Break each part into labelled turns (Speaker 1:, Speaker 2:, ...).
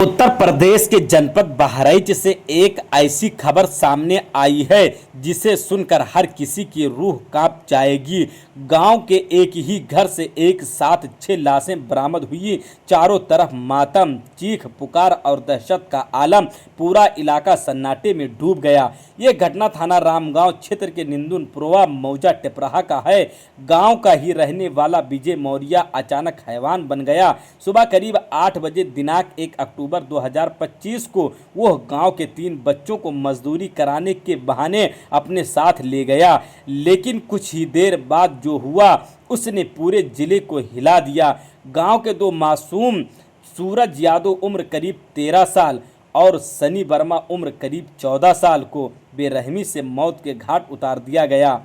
Speaker 1: उत्तर प्रदेश के जनपद बहराइच से एक ऐसी खबर सामने आई है जिसे सुनकर हर किसी की रूह कांप जाएगी। गांव के एक ही घर से एक साथ 6 लाशें बरामद हुई। चारों तरफ मातम, चीख पुकार और दहशत का आलम, पूरा इलाका सन्नाटे में डूब गया। ये घटना थाना रामगांव क्षेत्र के निंदुनपुरवा मौजा टिपराहा का है। गांव का ही रहने वाला विजय मौर्य अचानक हैवान बन गया। सुबह करीब 8 बजे दिनांक 1 अक्टूबर 2025 को वह गांव के 3 बच्चों को मजदूरी कराने के बहाने अपने साथ ले गया, लेकिन कुछ ही देर बाद जो हुआ उसने पूरे जिले को हिला दिया। गांव के 2 मासूम सूरज यादव उम्र करीब 13 साल और सनी वर्मा उम्र करीब 14 साल को बेरहमी से मौत के घाट उतार दिया गया।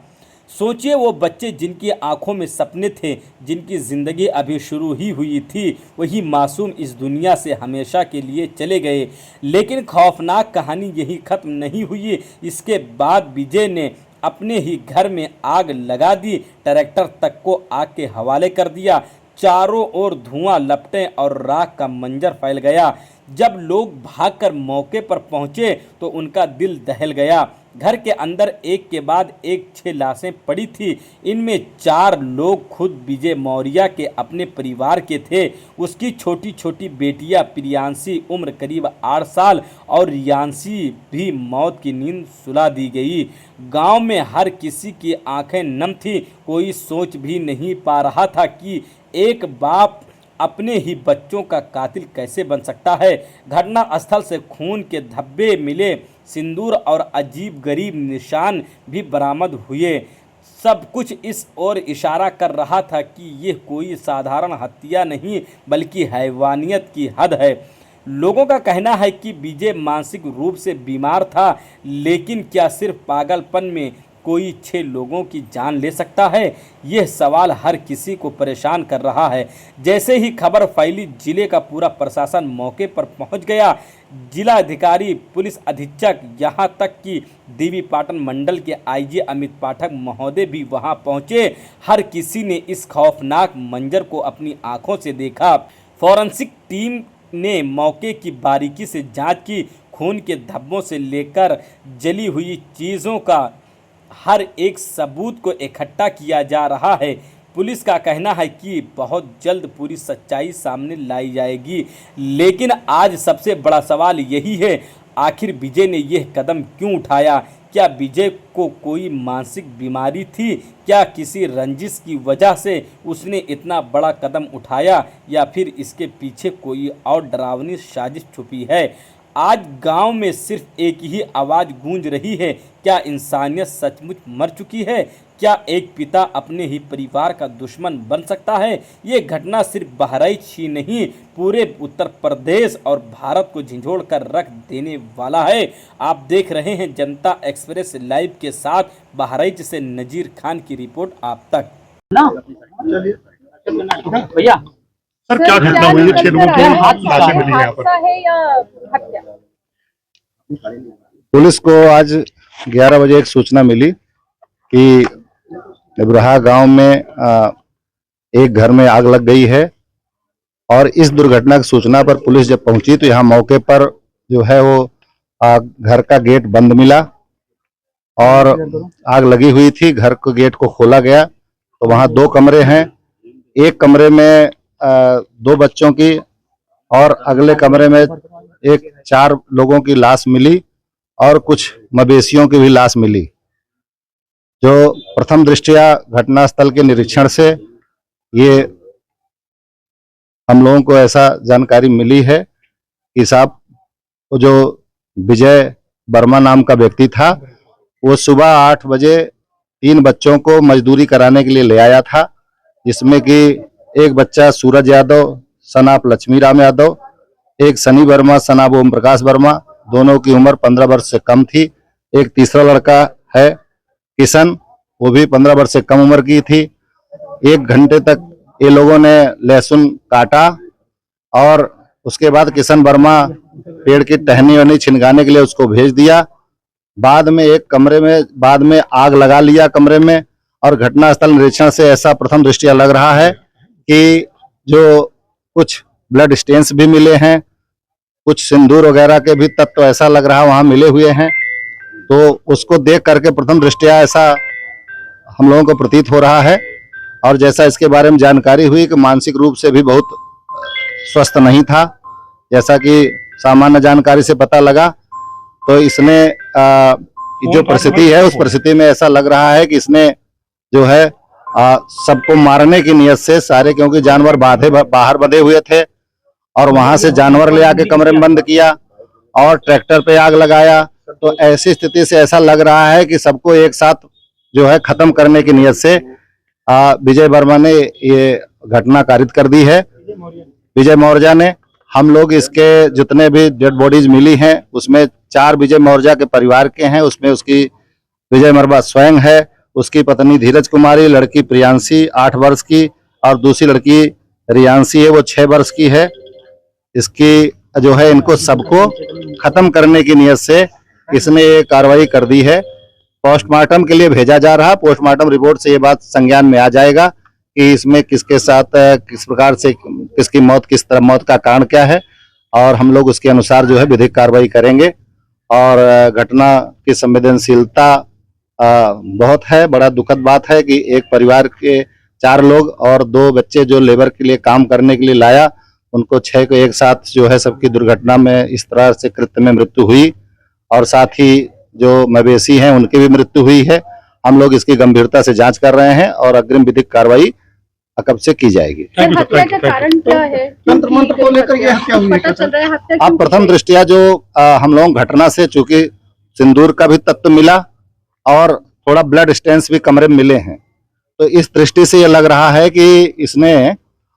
Speaker 1: सोचिए, वो बच्चे जिनकी आंखों में सपने थे, जिनकी ज़िंदगी अभी शुरू ही हुई थी, वही मासूम इस दुनिया से हमेशा के लिए चले गए। लेकिन खौफनाक कहानी यही खत्म नहीं हुई। इसके बाद विजय ने अपने ही घर में आग लगा दी, ट्रैक्टर तक को आग के हवाले कर दिया। चारों ओर धुआं लपटे और राख का मंजर फैल गया। जब लोग भागकर मौके पर पहुंचे तो उनका दिल दहल गया। घर के अंदर एक के बाद एक 6 लाशें पड़ी थी। इनमें 4 लोग खुद विजय मौर्य के अपने परिवार के थे। उसकी छोटी छोटी बेटियां प्रियांशी उम्र करीब 8 साल और रियांशी भी मौत की नींद सुला दी गई। गांव में हर किसी की आंखें नम थी। कोई सोच भी नहीं पा रहा था कि एक बाप अपने ही बच्चों का कातिल कैसे बन सकता है। घटना स्थल से खून के धब्बे मिले, सिंदूर और अजीब गरीब निशान भी बरामद हुए। सब कुछ इस ओर इशारा कर रहा था कि यह कोई साधारण हत्या नहीं बल्कि हैवानियत की हद है। लोगों का कहना है कि विजय मानसिक रूप से बीमार था, लेकिन क्या सिर्फ पागलपन में कोई 6 लोगों की जान ले सकता है? यह सवाल हर किसी को परेशान कर रहा है। जैसे ही खबर फैली, जिले का पूरा प्रशासन मौके पर पहुंच गया। जिलाधिकारी, पुलिस अधीक्षक, यहां तक कि देवीपाटन मंडल के आईजी अमित पाठक महोदय भी वहां पहुंचे। हर किसी ने इस खौफनाक मंजर को अपनी आंखों से देखा। फॉरेंसिक टीम ने मौके की बारीकी से जांच की। खून के धब्बों से लेकर जली हुई चीज़ों का हर एक सबूत को इकट्ठा किया जा रहा है। पुलिस का कहना है कि बहुत जल्द पूरी सच्चाई सामने लाई जाएगी। लेकिन आज सबसे बड़ा सवाल यही है, आखिर विजय ने यह कदम क्यों उठाया? क्या विजय को कोई मानसिक बीमारी थी? क्या किसी रंजिश की वजह से उसने इतना बड़ा कदम उठाया, या फिर इसके पीछे कोई और डरावनी साजिश छुपी है? आज गांव में सिर्फ एक ही आवाज़ गूंज रही है, क्या इंसानियत सचमुच मर चुकी है? क्या एक पिता अपने ही परिवार का दुश्मन बन सकता है? ये घटना सिर्फ बहराइच ही नहीं, पूरे उत्तर प्रदेश और भारत को झंझोड़ कर रख देने वाला है। आप देख रहे हैं जनता एक्सप्रेस लाइव के साथ बहराइच से नजीर खान की रिपोर्ट आप तक।
Speaker 2: ना भैया,
Speaker 3: सर क्या घटना हुई है? 6 लोगों की लाशें मिली हैं यहाँ पर।
Speaker 2: है या हत्या?
Speaker 4: पुलिस को आज 11 बजे एक सूचना मिली कि इब्राहा गांव में एक घर में आग लग गई है। और इस दुर्घटना की सूचना पर पुलिस जब पहुंची तो यहाँ मौके पर जो है वो घर का गेट बंद मिला और आग लगी हुई थी। घर के गेट को खोला गया तो वहाँ 2 कमरे हैं। एक कमरे में 2 बच्चों की और अगले कमरे में 4 लोगों की लाश मिली और कुछ मवेशियों की भी लाश मिली। जो प्रथम दृष्टया घटनास्थल के निरीक्षण से ये हम लोगों को ऐसा जानकारी मिली है कि साहब वो जो विजय वर्मा नाम का व्यक्ति था, वो सुबह 8 बजे 3 बच्चों को मजदूरी कराने के लिए ले आया था, जिसमें कि एक बच्चा सूरज यादव सन ऑफ लक्ष्मी राम यादव, एक सनी वर्मा सन ऑफ ओम प्रकाश वर्मा, दोनों की उम्र 15 वर्ष से कम थी। एक तीसरा लड़का है किशन, वो भी 15 वर्ष से कम उम्र की थी। 1 घंटे तक ये लोगों ने लहसुन काटा और उसके बाद किशन वर्मा पेड़ की टहनी वहनी छिनगाने के लिए उसको भेज दिया। बाद में एक कमरे में आग लगा लिया कमरे में। और घटनास्थल निरीक्षण से ऐसा प्रथम दृष्टया लग रहा है कि जो कुछ ब्लड स्टेन्स भी मिले हैं कुछ सिंदूर वगैरह के भी तत्व ऐसा लग रहा वहां मिले हुए हैं। तो उसको देख करके प्रथम दृष्टया ऐसा हम लोगों को प्रतीत हो रहा है। और जैसा इसके बारे में जानकारी हुई कि मानसिक रूप से भी बहुत स्वस्थ नहीं था, जैसा कि सामान्य जानकारी से पता लगा। तो इसने जो परिस्थिति है उस परिस्थिति में ऐसा लग रहा है कि इसने जो है सबको मारने की नियत से सारे, क्योंकि जानवर बाहर बंधे हुए थे और वहां से जानवर ले आके कमरे में बंद किया और ट्रैक्टर पे आग लगाया। तो ऐसी स्थिति से ऐसा लग रहा है कि सबको एक साथ जो है खत्म करने की नियत से विजय वर्मा ने ये घटना कारित कर दी है। विजय मौर्य ने, हम लोग इसके जितने भी डेड बॉडीज मिली हैं उसमें 4 विजय मौर्य के परिवार के हैं। उसमें उसकी विजय मर्मा स्वयं है, उसकी पत्नी धीरज कुमारी, लड़की प्रियांशी 8 वर्ष की और दूसरी लड़की रियांशी है, वो 6 वर्ष की है। इसकी जो है इनको सबको खत्म करने की नियत से इसने ये कार्रवाई कर दी है। पोस्टमार्टम के लिए भेजा जा रहा। पोस्टमार्टम रिपोर्ट से ये बात संज्ञान में आ जाएगा कि इसमें किसके साथ किस प्रकार से किसकी मौत, किस तरह मौत का कारण क्या है, और हम लोग उसके अनुसार जो है विधिक कार्रवाई करेंगे। और घटना की संवेदनशीलता बहुत है। बड़ा दुखद बात है कि एक परिवार के 4 लोग और 2 बच्चे जो लेबर के लिए काम करने के लिए लाया, उनको 6 को एक साथ जो है सबकी दुर्घटना में इस तरह से कृत्य में मृत्यु हुई। और साथ ही जो मवेशी हैं उनकी भी मृत्यु हुई है। हम लोग इसकी गंभीरता से जांच कर रहे हैं और अग्रिम विधिक कार्रवाई कब से की जाएगी।
Speaker 2: हत्या का कारण क्या है?
Speaker 3: तंत्र मंत्र को लेकर ये हत्या हुई है?
Speaker 2: पता चल रहा है हत्या
Speaker 4: अब प्रथम दृष्टया जो हम लोग घटना से, चूंकि सिंदूर का भी तत्व मिला और थोड़ा ब्लड स्टेन्स भी कमरे में मिले हैं, तो इस दृष्टि से ये लग रहा है कि इसने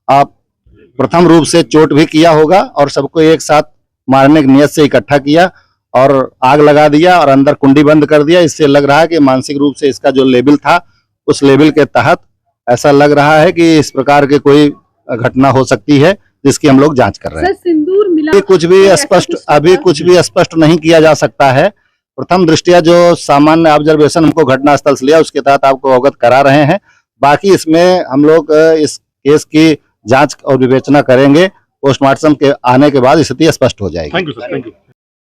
Speaker 4: प्रथम रूप से चोट भी किया होगा और सबको एक साथ मारने की नियत से इकट्ठा किया और आग लगा दिया और अंदर कुंडी बंद कर दिया। इससे लग रहा है कि मानसिक रूप से इसका जो लेवल था उस लेवल के तहत ऐसा लग रहा है कि इस प्रकार की कोई घटना हो सकती है, जिसकी हम लोग जांच कर रहे हैं।
Speaker 2: सिंदूर मिला
Speaker 4: अभी कुछ भी स्पष्ट नहीं किया जा सकता है। प्रथम दृष्टया जो सामान्य ऑब्जर्वेशन हमको घटना स्थल से लिया उसके तहत आपको अवगत करा रहे हैं। बाकी इसमें हम लोग इस केस की जांच और विवेचना करेंगे। पोस्टमार्टम के आने के बाद स्थिति स्पष्ट हो जाएगी।
Speaker 3: Thank you sir, thank you.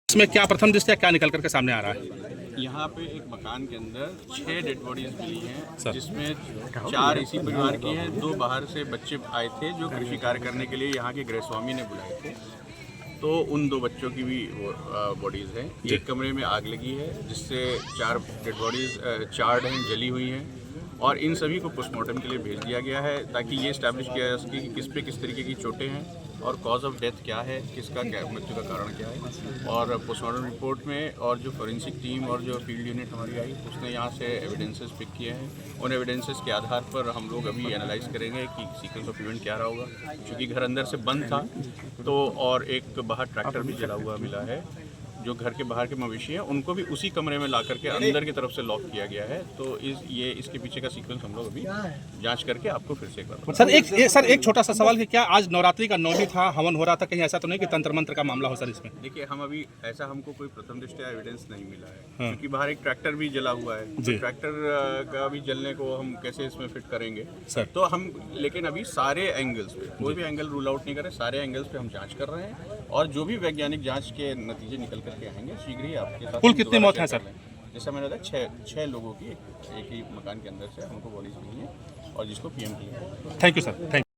Speaker 5: इसमें क्या प्रथम दृष्टया क्या निकल करके सामने आ रहा है?
Speaker 6: यहाँ पे एक मकान के अंदर 6 डेड बॉडीज मिली हैं, जिसमें 4 इसी परिवार की हैं, 2 बाहर से बच्चे आए थे जो कृषि कार्य करने के लिए यहाँ के गृहस्वामी ने बुलाए थे। तो उन 2 बच्चों की भी बॉडीज़ हैं। एक कमरे में आग लगी है जिससे 4 डेड बॉडीज़ चार्ड हैं, जली हुई हैं, और इन सभी को पोस्टमार्टम के लिए भेज दिया गया है ताकि ये इस्टेब्लिश किया जा सके कि किस पे किस तरीके की चोटें हैं और कॉज ऑफ डेथ क्या है, किसका क्या मृत्यु का कारण क्या है। और पोस्टमार्टम रिपोर्ट में और जो फोरेंसिक टीम और जो फील्ड यूनिट हमारी आई उसने यहाँ से एविडेंसेस पिक किए हैं। उन एविडेंसेस के आधार पर हम लोग अभी एनालाइज करेंगे कि सीक्वेंस ऑफ इवेंट क्या रहा होगा। क्योंकि घर अंदर से बंद था तो, और एक बाहर ट्रैक्टर भी जला हुआ मिला है। जो घर के बाहर के मवेशी हैं उनको भी उसी कमरे में ला करके अंदर की तरफ से लॉक किया गया है। तो इसके पीछे का सीक्वेंस हम लोग अभी जांच करके आपको फिर से एक बार
Speaker 5: सर एक छोटा सा सवाल कि क्या आज नवरात्रि का 9वीं था, हवन हो रहा था, कहीं ऐसा तो नहीं कि तंत्र मंत्र का मामला हो सर इसमें?
Speaker 6: देखिए, हम अभी ऐसा हमको कोई प्रथम दृष्टया एविडेंस नहीं मिला है। क्योंकि बाहर एक ट्रैक्टर भी जला हुआ है, तो ट्रैक्टर का भी जलने को हम कैसे इसमें फिट करेंगे सर? तो हम लेकिन अभी सारे एंगल्स पे कोई भी एंगल रूल आउट नहीं कर रहे, सारे एंगल्स पे हम जांच कर रहे हैं और जो भी वैज्ञानिक जांच के नतीजे निकल करके आएंगे शीघ्र ही आपके साथ।
Speaker 5: कुल कितनी मौत है सर?
Speaker 6: जैसा मैंने बताया 6 लोगों की एक ही मकान के अंदर से हमको बॉडीज मिली है और जिसको पीएम किया।
Speaker 5: Thank you sir, thank you.